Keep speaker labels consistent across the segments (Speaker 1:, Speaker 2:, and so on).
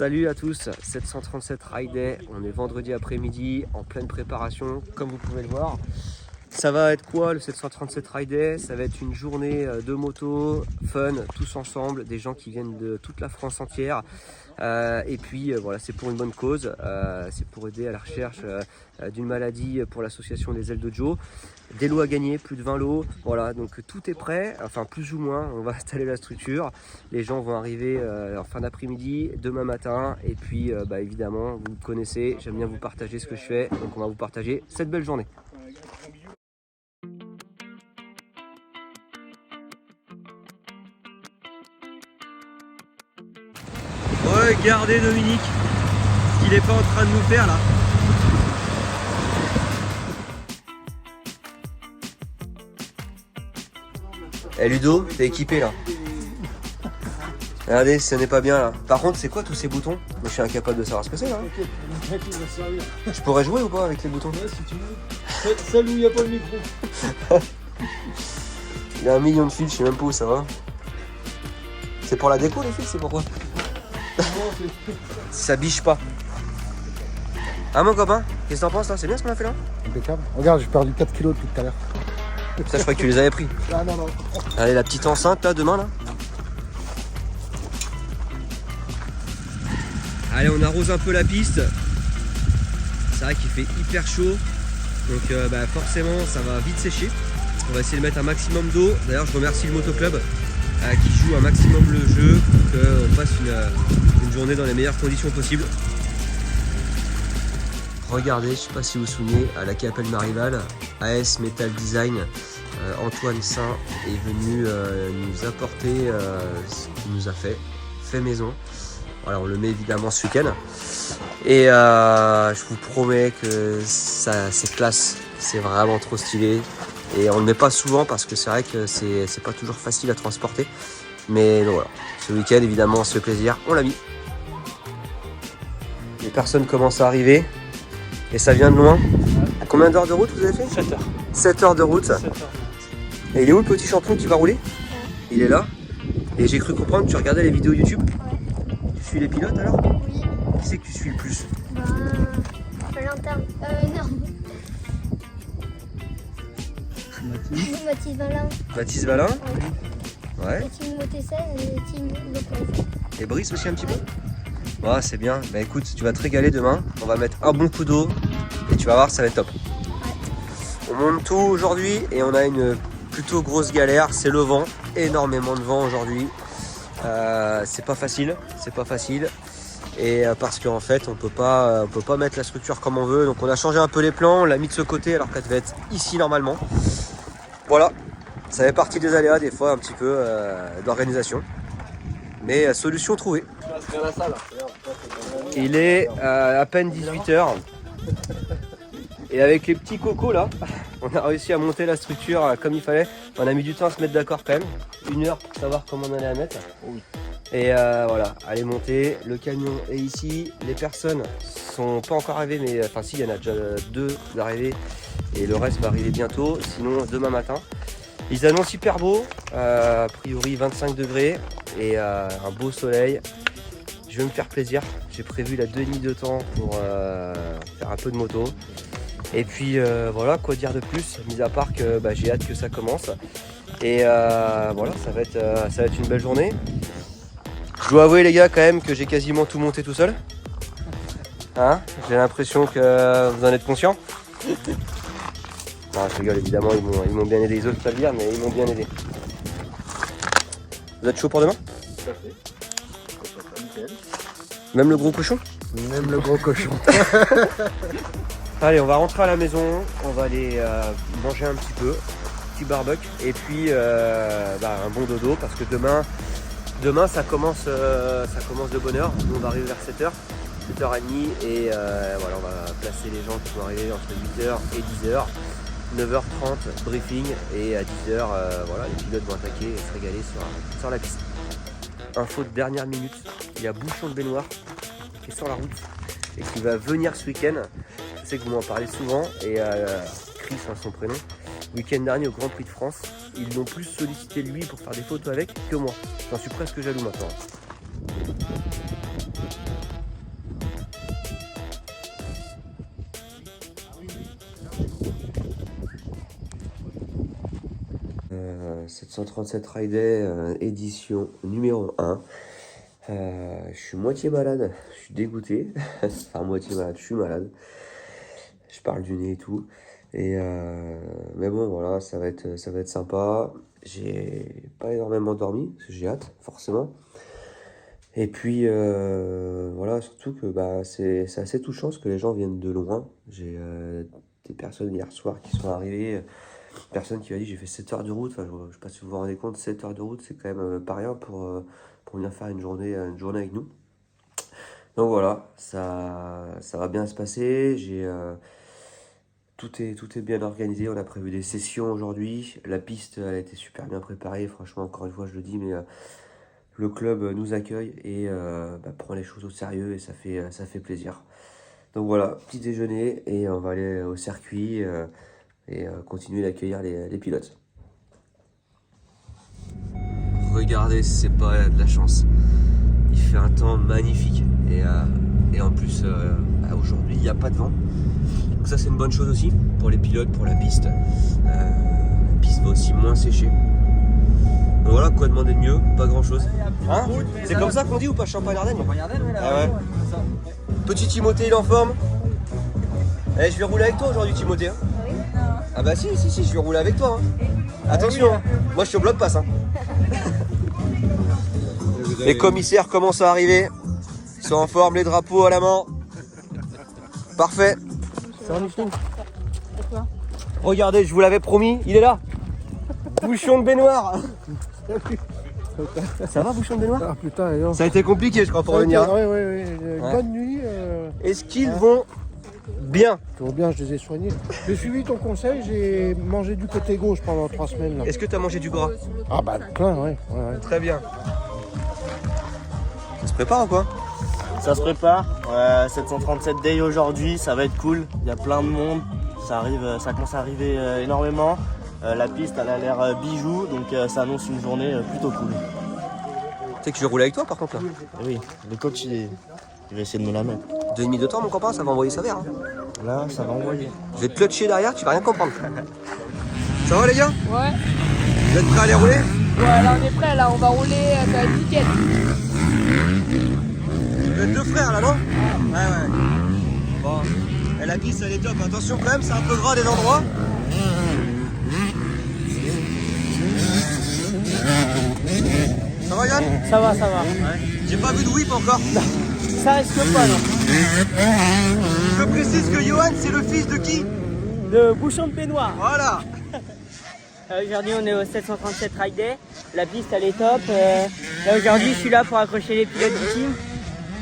Speaker 1: Salut à tous, 737 Ride Day, on est vendredi après-midi en pleine préparation comme vous pouvez le voir. Ça va être quoi le 737 Ride Day? Ça va être une journée de moto, fun, tous ensemble, des gens qui viennent de toute la France entière. Et puis voilà, c'est pour une bonne cause, c'est pour aider à la recherche d'une maladie pour l'association des ailes de Joe. Des lots à gagner, plus de 20 lots, voilà, donc tout est prêt, enfin plus ou moins, on va installer la structure. Les gens vont arriver en fin d'après-midi, demain matin, et puis évidemment, vous me connaissez, j'aime bien vous partager ce que je fais, donc on va vous partager cette belle journée. Regardez Dominique, ce qu'il est pas en train de nous faire là. Eh Ludo, t'es équipé là. Regardez, ce n'est pas bien là. Par contre, c'est quoi tous ces boutons? Moi, je suis incapable de savoir ce que c'est là. Je pourrais jouer ou pas avec les boutons?
Speaker 2: Ouais, si tu veux. Celle où il n'y a pas le micro.
Speaker 1: Il y a 1 million de fils, je sais même pas où ça va. C'est pour la déco les fils, c'est pourquoi? Ça biche pas. Ah mon copain, qu'est-ce que t'en penses là? C'est bien ce qu'on a fait là?
Speaker 2: Impeccable. Regarde, j'ai perdu 4 kilos depuis tout à l'heure.
Speaker 1: Ça, je crois que tu les avais pris.
Speaker 2: Ah non, non.
Speaker 1: Allez, la petite enceinte là, demain là. Allez, on arrose un peu la piste. C'est vrai qu'il fait hyper chaud. Donc forcément, ça va vite sécher. On va essayer de mettre un maximum d'eau. D'ailleurs, je remercie le motoclub qui joue un maximum le jeu pour qu'on passe une journée dans les meilleures conditions possibles. Regardez, je ne sais pas si vous vous souvenez, à la Capelle Marival, AS Metal Design, Antoine Saint est venu nous apporter ce qu'il nous a fait maison. Voilà, on le met évidemment ce week-end. Et je vous promets que c'est classe, c'est vraiment trop stylé. Et on ne le met pas souvent parce que c'est vrai que c'est pas toujours facile à transporter. Mais donc voilà, ce week-end évidemment on se fait plaisir, on l'a mis. Les personnes commencent à arriver et ça vient de loin. Combien d'heures de route vous avez fait?
Speaker 2: 7 heures.
Speaker 1: 7 heures de route.
Speaker 2: 7 heures.
Speaker 1: Et il est où le petit champion qui va rouler? Il est là. Et j'ai cru comprendre que tu regardais les vidéos YouTube. Tu suis les pilotes alors?
Speaker 3: Oui.
Speaker 1: Qui c'est que tu suis le plus?
Speaker 3: Valentin. Non. Mathis Valin.
Speaker 1: Mathis Valin?
Speaker 3: Oui.
Speaker 1: Ouais.
Speaker 3: Le team Motessel et le team Lopez.
Speaker 1: Et Brice aussi un petit peu? Ouais, c'est bien. Bah écoute, tu vas te régaler demain. On va mettre un bon coup d'eau et tu vas voir, ça va être top. On monte tout aujourd'hui et on a une plutôt grosse galère, c'est le vent. Énormément de vent aujourd'hui. C'est pas facile, Et parce qu'en fait, on peut pas mettre la structure comme on veut. Donc on a changé un peu les plans, on l'a mis de ce côté alors qu'elle devait être ici normalement. Voilà, ça fait partie des aléas des fois un petit peu d'organisation. Mais solution trouvée. Il est à peine 18h. Et avec les petits cocos là, on a réussi à monter la structure comme il fallait. On a mis du temps à se mettre d'accord quand même. 1 heure pour savoir comment on allait la mettre. Et voilà, elle est montée. Le camion est ici. Les personnes sont pas encore arrivées, mais enfin si, il y en a déjà 2 d'arrivés. Et le reste va arriver bientôt, sinon demain matin. Ils annoncent hyper beau, a priori 25 degrés et un beau soleil. Je vais me faire plaisir. J'ai prévu la 2 nuits de temps pour faire un peu de moto. Et puis voilà, quoi dire de plus, mis à part que j'ai hâte que ça commence. Et voilà, ça va être une belle journée. Je dois avouer les gars quand même que j'ai quasiment tout monté tout seul. Hein, j'ai l'impression que vous en êtes conscients. Non, je rigole évidemment, ils m'ont bien aidé, ils osent pas le dire, mais ils m'ont bien aidé. Vous êtes chaud pour demain?
Speaker 2: Tout à fait.
Speaker 1: Même le gros cochon?
Speaker 2: Même le gros cochon.
Speaker 1: Allez, on va rentrer à la maison, on va aller manger un petit peu, petit barbecue, et puis un bon dodo parce que demain ça commence de bonne heure. Nous on va arriver vers 7h, 7h30 et voilà, on va placer les gens qui vont arriver entre 8h et 10h. 9h30 briefing et à 10h voilà, les pilotes vont attaquer et se régaler sur la piste. Info de dernière minute, il y a Bouchon de Baignoire qui est sur la route et qui va venir ce week-end. Je sais que vous m'en parlez souvent et Chris son prénom. Week-end dernier au Grand Prix de France, ils l'ont plus sollicité lui pour faire des photos avec que moi. J'en suis presque jaloux maintenant. 737 Ride Day, édition numéro 1. Je suis moitié malade, je suis dégoûté. Enfin, moitié malade, je suis malade. Je parle du nez et tout. Mais bon, voilà, ça va être sympa. J'ai pas énormément dormi, parce que j'ai hâte, forcément. Et puis, voilà, surtout que c'est assez touchant, parce que les gens viennent de loin. J'ai des personnes hier soir qui sont arrivées. Personne qui m'a dit j'ai fait 7 heures de route. Enfin, je sais pas si vous vous rendez compte, 7 heures de route, c'est quand même pas rien pour venir faire une journée avec nous. Donc voilà, ça va bien se passer. Tout est bien organisé. On a prévu des sessions aujourd'hui. La piste, elle a été super bien préparée. Franchement, encore une fois, je le dis, mais le club nous accueille et prend les choses au sérieux et ça fait plaisir. Donc voilà, petit déjeuner et on va aller au circuit et continuer d'accueillir les pilotes. Regardez, c'est pas de la chance. Il fait un temps magnifique et en plus aujourd'hui il n'y a pas de vent. Donc ça c'est une bonne chose aussi pour les pilotes, pour la piste. La piste va aussi moins sécher. Donc voilà, quoi demander de mieux, pas grand chose. Hein, c'est comme ça qu'on dit ou pas Champagne-Ardenne? Ouais. Petit Timothée, il est en forme. Je vais rouler avec toi aujourd'hui Timothée. Hein. Ah bah si, je vais rouler avec toi. Hein. Attention, hein. Moi je suis au bloc passe. Hein. Les commissaires commencent à arriver. Ils sont en forme, les drapeaux à la main. Parfait.
Speaker 2: Ça va, Micheline?
Speaker 1: Regardez, je vous l'avais promis, il est là. Bouchon de baignoire. Ça va, bouchon de baignoire?
Speaker 2: Ah putain, alors.
Speaker 1: Ça a été compliqué, je crois, pour venir.
Speaker 2: Oui. Bonne nuit.
Speaker 1: Est-ce qu'ils vont bien?
Speaker 2: Tout va bien, je les ai soignés. J'ai suivi ton conseil, j'ai mangé du côté gauche pendant 3 semaines. Là.
Speaker 1: Est-ce que tu as mangé du gras?
Speaker 2: Ah bah plein, ouais.
Speaker 1: Très bien. Ça se prépare ou quoi?
Speaker 4: Ça se prépare, 737 Day aujourd'hui, ça va être cool, il y a plein de monde, ça commence à arriver énormément. La piste elle a l'air bijou, donc ça annonce une journée plutôt cool.
Speaker 1: Tu sais que je vais rouler avec toi par contre là.
Speaker 4: Et oui, le coach il va essayer de me la mettre.
Speaker 1: 2,5 de temps mon copain, ça va envoyer sa verre. Hein.
Speaker 4: Là, ça va envoyer.
Speaker 1: Je vais te clutcher derrière, tu vas rien comprendre. Ça va les gars?
Speaker 5: Ouais.
Speaker 1: Vous êtes prêts à aller rouler?
Speaker 5: Ouais, là on est prêt, là on va rouler, ça va être nickel.
Speaker 1: Vous êtes deux frères là, non? Ouais. Bon, et la piste elle est top. Attention quand même, c'est un peu gras des endroits. Ça va Yann?
Speaker 5: Ça va.
Speaker 1: Ouais. J'ai pas vu de whip encore.
Speaker 5: Ça risque pas, non.
Speaker 1: Je précise que Johan c'est le fils de qui?
Speaker 5: De bouchon de baignoire.
Speaker 1: Voilà.
Speaker 5: Aujourd'hui on est au 737 Ride Day, la piste elle est top. Là aujourd'hui je suis là pour accrocher les pilotes du team.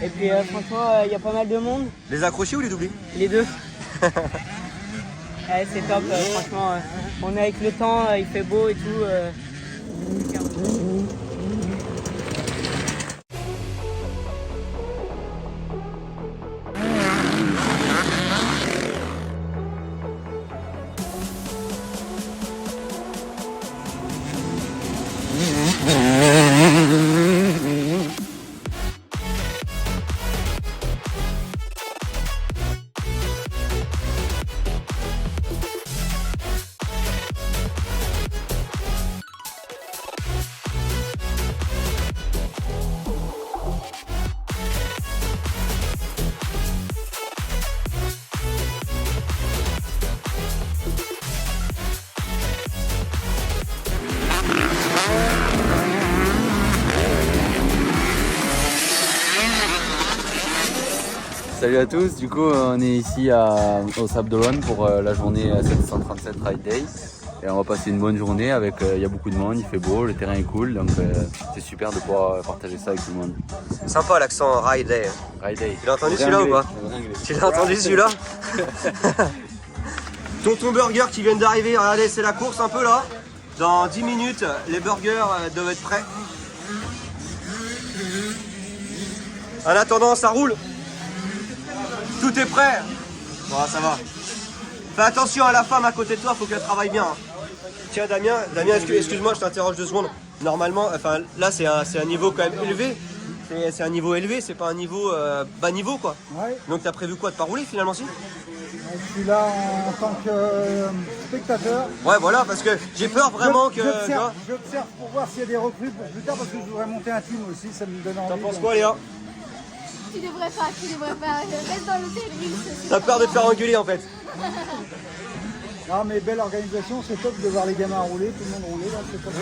Speaker 5: Et puis franchement il y a pas mal de monde.
Speaker 1: Les accrochés ou les doublés?
Speaker 5: Les deux. Ouais, c'est top, franchement on est avec le temps, il fait beau et tout.
Speaker 6: Salut à tous, du coup on est ici au Sable d'Olonne pour la journée 737 Ride Day et on va passer une bonne journée avec, il y a beaucoup de monde, il fait beau, le terrain est cool donc c'est super de pouvoir partager ça avec tout le monde.
Speaker 1: Sympa l'accent Ride Day.
Speaker 6: Ride Day.
Speaker 1: Tu l'as entendu celui-là ou pas? Tu l'as entendu celui-là? Tonton Burger qui vient d'arriver, regardez c'est la course un peu là. Dans 10 minutes les burgers doivent être prêts. En attendant ça roule. Tout est prêt. Bon ça va. Fais attention à la femme à côté de toi, faut qu'elle travaille bien. Hein. Tiens Damien, excuse-moi je t'interroge 2 secondes. Normalement, enfin là c'est un niveau quand même élevé. C'est un niveau élevé, c'est pas un niveau bas niveau quoi.
Speaker 2: Ouais.
Speaker 1: Donc t'as prévu quoi, de pas rouler finalement si?
Speaker 2: Je suis là en tant que spectateur.
Speaker 1: Ouais, voilà, parce que j'ai peur vraiment que.
Speaker 2: J'observe pour voir s'il y a des recrues pour plus tard parce que je voudrais monter un team aussi, ça me donne envie.
Speaker 1: T'en penses quoi, Léa?
Speaker 3: Tu devrais pas. Reste dans l'hôtel.
Speaker 1: T'as peur de te faire engueuler en fait?
Speaker 2: Non mais belle organisation, c'est top de voir les gamins rouler, tout le monde rouler, donc c'est top.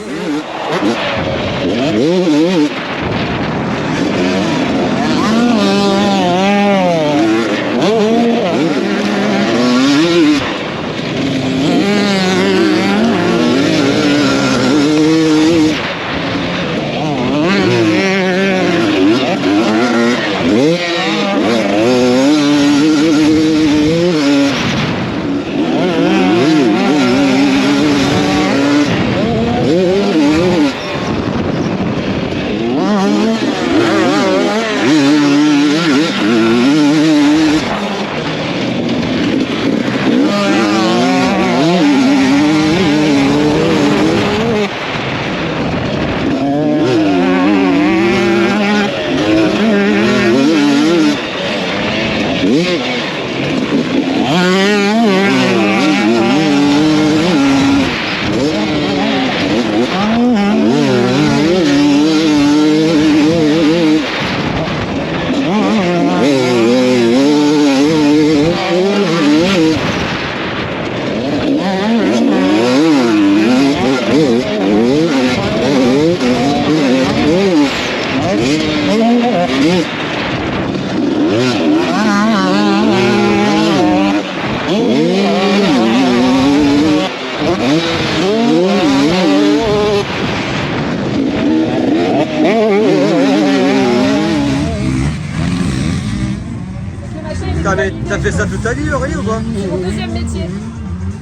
Speaker 1: T'as fait ça toute ta vie, Laurie, ou quoi?
Speaker 7: C'est mon deuxième métier.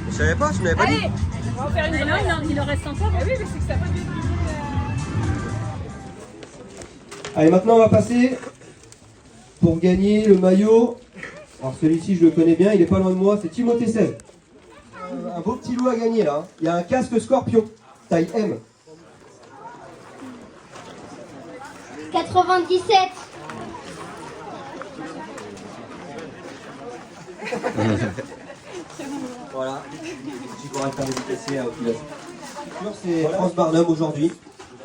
Speaker 1: Je savais pas, je n'avais pas dit.
Speaker 7: Allez, on va en faire une. Mais non, il en reste encore. Ah oui, mais c'est que ça va bien.
Speaker 1: Allez, maintenant on va passer pour gagner le maillot. Alors celui-ci je le connais bien, il est pas loin de moi, c'est Timothée 16. Un beau petit lot à gagner là. Il y a un casque Scorpion, taille M.
Speaker 3: 97.
Speaker 1: Voilà, j'ai pour faire dédicacer au pilote. C'est France Barnum aujourd'hui,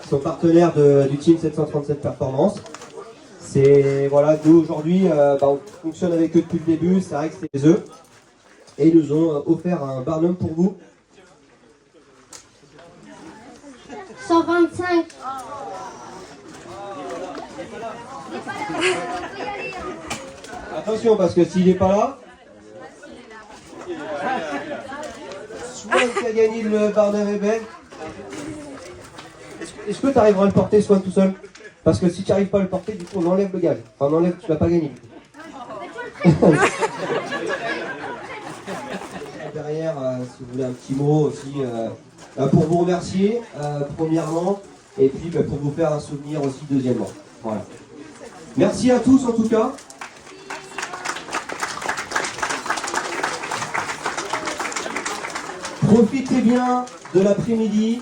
Speaker 1: ils sont partenaires du Team 737 Performance. C'est voilà, nous aujourd'hui, on fonctionne avec eux depuis le début, c'est vrai que c'est eux. Et ils nous ont offert un Barnum pour vous.
Speaker 3: 125.
Speaker 1: Attention parce que s'il n'est pas là, Swan qui a gagné le Barnum Rebelle. Est-ce que tu arriveras à le porter, Swan, tout seul? Parce que si tu n'arrives pas à le porter, du coup on enlève le gage. Enfin on enlève, tu l'as pas gagné. Derrière, si vous voulez un petit mot aussi pour vous remercier, premièrement, et puis pour vous faire un souvenir aussi, deuxièmement. Voilà. Merci à tous en tout cas. Profitez bien de l'après-midi.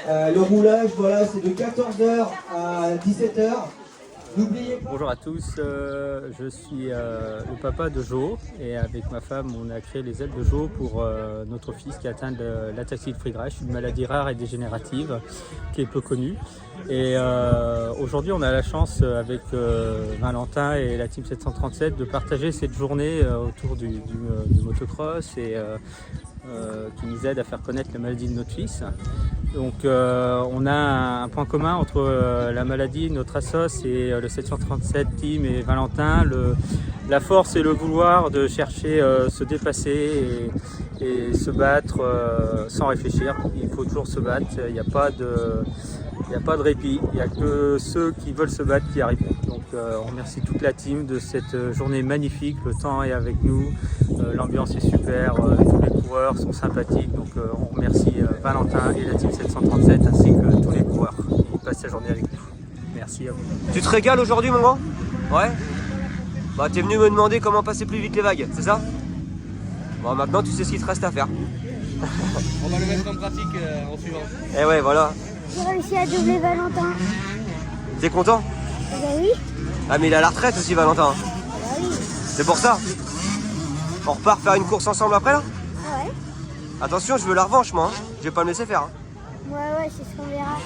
Speaker 1: Le roulage, voilà, c'est de 14h à 17h. N'oubliez pas.
Speaker 8: Bonjour à tous, je suis le papa de Jo et avec ma femme on a créé les ailes de Jo pour notre fils qui est atteint de l'ataxie de Friedreich, une maladie rare et dégénérative qui est peu connue. Et aujourd'hui on a la chance avec Valentin et la Team 737 de partager cette journée autour du motocross et qui nous aide à faire connaître la maladie de notre fils. Donc on a un point commun entre la maladie, notre assos et le 737 Team et Valentin, la force et le vouloir de chercher se dépasser et se battre sans réfléchir. Il faut toujours se battre, il n'y a pas de répit, il n'y a que ceux qui veulent se battre qui arrivent. Donc on remercie toute la team de cette journée magnifique, le temps est avec nous, l'ambiance est super, tous les coureurs sont sympathiques, donc on remercie Valentin et la team 737 ainsi que tous les coureurs qui passent la journée avec nous. Merci à vous.
Speaker 1: Tu te régales aujourd'hui, mon grand? Ouais. Bah t'es venu me demander comment passer plus vite les vagues, c'est ça? Bon, maintenant tu sais ce qu'il te reste à faire.
Speaker 9: On va le mettre en pratique en suivant.
Speaker 1: Eh ouais, voilà.
Speaker 3: J'ai réussi à doubler Valentin.
Speaker 1: T'es content?
Speaker 3: Bah oui.
Speaker 1: Ah mais il est à la retraite aussi, Valentin.
Speaker 3: Bah oui.
Speaker 1: C'est pour ça. On repart faire une course ensemble après là?
Speaker 3: Ouais.
Speaker 1: Attention, je veux la revanche moi, hein. Je vais pas me laisser faire. Hein.
Speaker 3: Ouais, c'est ce qu'on verra.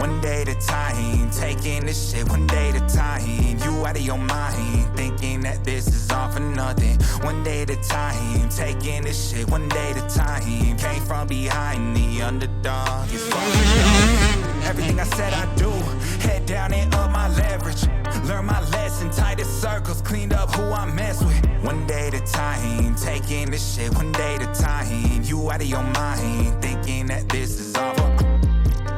Speaker 10: One day at a time, taking this shit one day at a time. You out of your mind, thinking that this is all for nothing. One day at a time, taking this shit one day at a time. Came from behind, the underdog is falling. Everything I said I do, head down and up my leverage. Learn my lesson, tightest circles, cleaned up who I mess with. One day at a time, taking this shit one day at a time. You out of your mind, thinking that this is all for.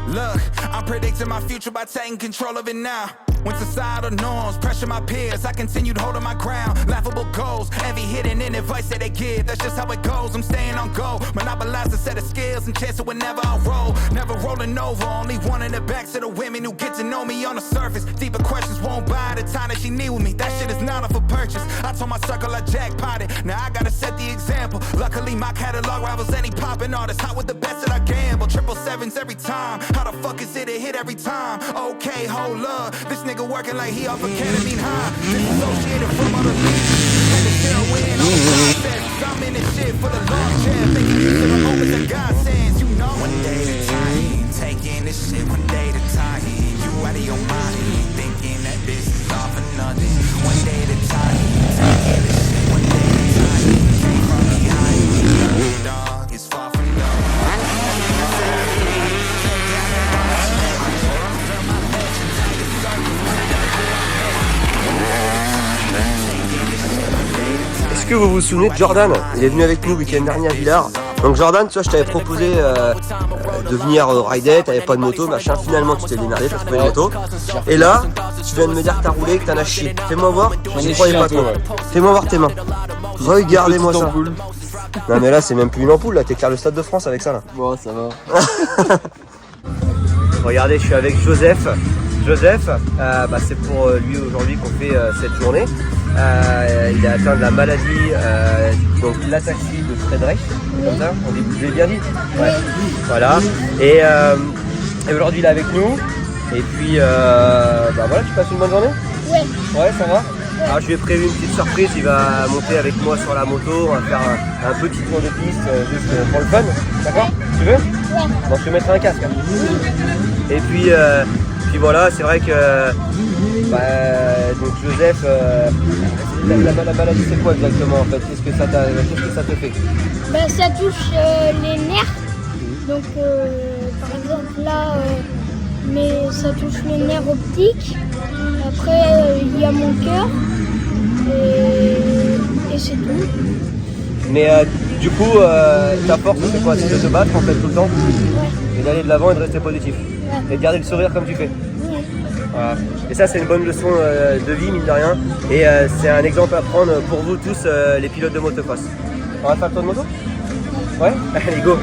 Speaker 10: Look, I'm predicting my future by taking control of it now. When societal norms pressure my peers, I continued holding my ground. Laughable goals, envy hidden in advice that they give. That's just how it goes, I'm staying on go. Monopolize a set of skills and chance it whenever I roll. Never rolling over, only one in the backs of the women who get to know me on the surface. Deeper questions won't buy the time that she need with me. That shit is not up for purchase. I told my circle I jackpotted, now I gotta set the example. Luckily my catalog rivals any poppin' artist. Hot with the best that I gamble, 777s every time. How the fuck is it a hit every time? Okay, hold up, this nigga working like he off a ketamine high. Disassociated from other leagues. Had to share a win on the process. I'm in this shit for the long term. Making use of the moments that God sends, you know. One day at a time, taking this shit one day at a time. You out of your mind, thinking that this is all for nothing. One day at a time, taking this shit one day at a time. Came from behind, the underdog is far from done.
Speaker 1: Est-ce que vous vous souvenez de Jordan? Il est venu avec nous le week-end dernier à Villars. Donc Jordan, tu vois, je t'avais proposé de venir rider, t'avais pas de moto, machin. Finalement, tu t'es démerdé, t'as trouvé une moto. Et là, tu viens de me dire que t'as roulé, que t'en as chié. Fais-moi voir, je ne croyais pas trop. Fais-moi voir tes mains. Regardez-moi ça. Non mais là, c'est même plus une ampoule, là, t'éclaires le Stade de France avec ça là.
Speaker 6: Bon, ça va.
Speaker 1: Regardez, je suis avec Joseph. Joseph, c'est pour lui aujourd'hui qu'on fait cette journée. Il est atteint de la maladie, donc l'ataxie de Friedreich, comme ça, on dit, je l'ai bien dit. Ouais. Voilà. Et aujourd'hui il est avec nous. Et puis voilà, tu passes une bonne journée?
Speaker 3: Ouais.
Speaker 1: Ouais, ça va. Alors je lui ai prévu une petite surprise, il va monter avec moi sur la moto, on va faire un petit tour de piste juste pour le fun. D'accord? Tu veux?
Speaker 3: Ouais.
Speaker 1: Bon, je te mettrai un casque. Hein. Et puis voilà, c'est vrai que donc Joseph, la maladie c'est quoi exactement en fait? Qu'est-ce que ça te fait?
Speaker 3: Ça touche les nerfs. Donc par exemple là, ça touche les nerfs optiques. Après il y a mon cœur et c'est tout.
Speaker 1: Mais du coup, ta force c'est quoi? C'est de te battre en fait tout le temps?
Speaker 3: Ouais.
Speaker 1: Et d'aller de l'avant et de rester positif.
Speaker 3: Ouais.
Speaker 1: Et de garder le sourire comme tu fais.
Speaker 3: Ouais.
Speaker 1: Voilà. Et ça c'est une bonne leçon de vie mine de rien. Et c'est un exemple à prendre pour vous tous les pilotes de motocross. On va faire le tour de moto? Ouais. Allez go.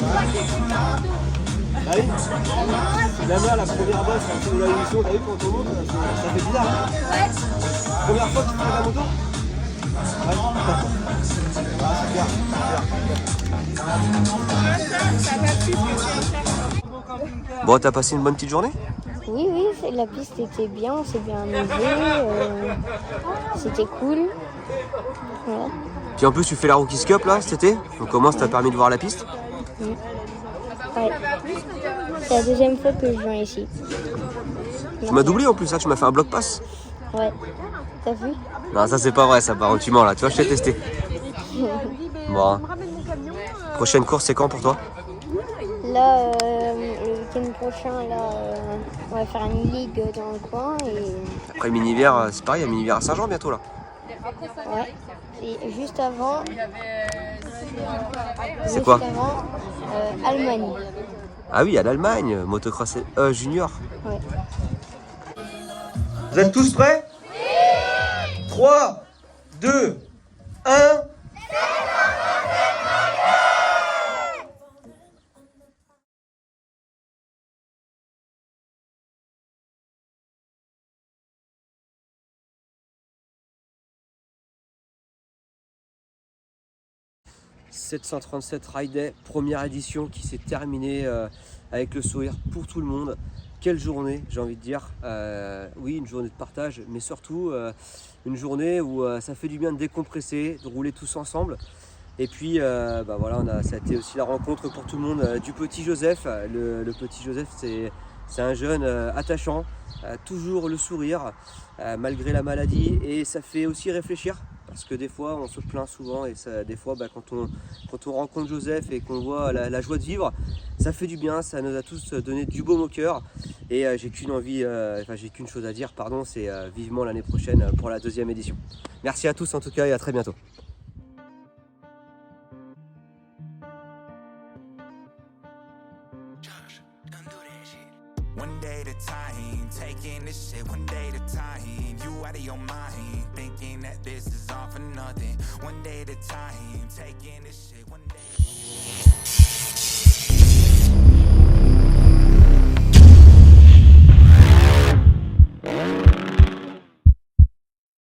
Speaker 1: Ah oui. La mère, la première bosse de la émission, t'as vu quand on monte, ça fait bizarre. Ouais. Première fois que tu prends la moto. Ouais. Ah, super, super. Bon, t'as passé une bonne petite journée?
Speaker 3: Oui, la piste était bien, on s'est bien amusé, c'était cool. Voilà.
Speaker 1: Puis en plus, tu fais la Rookies Cup là cet été, donc comment ça t'a permis de voir la piste?
Speaker 3: Ouais. C'est la deuxième fois que je viens ici.
Speaker 1: Tu m'as doublé en plus, hein, tu m'as fait un bloc pass.
Speaker 3: Ouais, t'as vu?
Speaker 1: Non, ça c'est pas vrai, ça part au tument là, tu vois, je t'ai testé. Bon. Prochaine course, c'est quand pour toi?
Speaker 3: Là, le week-end prochain, là, on va faire une ligue dans le coin et...
Speaker 1: Après le mini-hiver, c'est pareil, il y a le mini-hiver à Saint-Jean bientôt là.
Speaker 3: Ouais, et juste avant...
Speaker 1: C'est quoi?
Speaker 3: Juste avant, Allemagne.
Speaker 1: Ah oui, à l'Allemagne, motocross junior.
Speaker 3: Ouais.
Speaker 1: Vous êtes tous prêts? Oui. 3, 2, 1... « 737 Ride Day, première édition qui s'est terminée avec le sourire pour tout le monde. Quelle journée, j'ai envie de dire. Oui, une journée de partage, mais surtout une journée où ça fait du bien de décompresser, de rouler tous ensemble. Et puis, voilà, ça a été aussi la rencontre pour tout le monde du petit Joseph. Le petit Joseph, c'est un jeune attachant, toujours le sourire, malgré la maladie. Et ça fait aussi réfléchir. Parce que des fois, on se plaint souvent et des fois, quand on rencontre Joseph et qu'on voit la joie de vivre, ça fait du bien, ça nous a tous donné du baume au cœur. Et j'ai qu'une chose à dire, pardon, c'est vivement l'année prochaine pour la 2e édition. Merci à tous en tout cas et à très bientôt.
Speaker 10: One day at a time, taking this shit one day at a time. You out of your mind, thinking that this is all for nothing. One day at a time, taking this shit one day.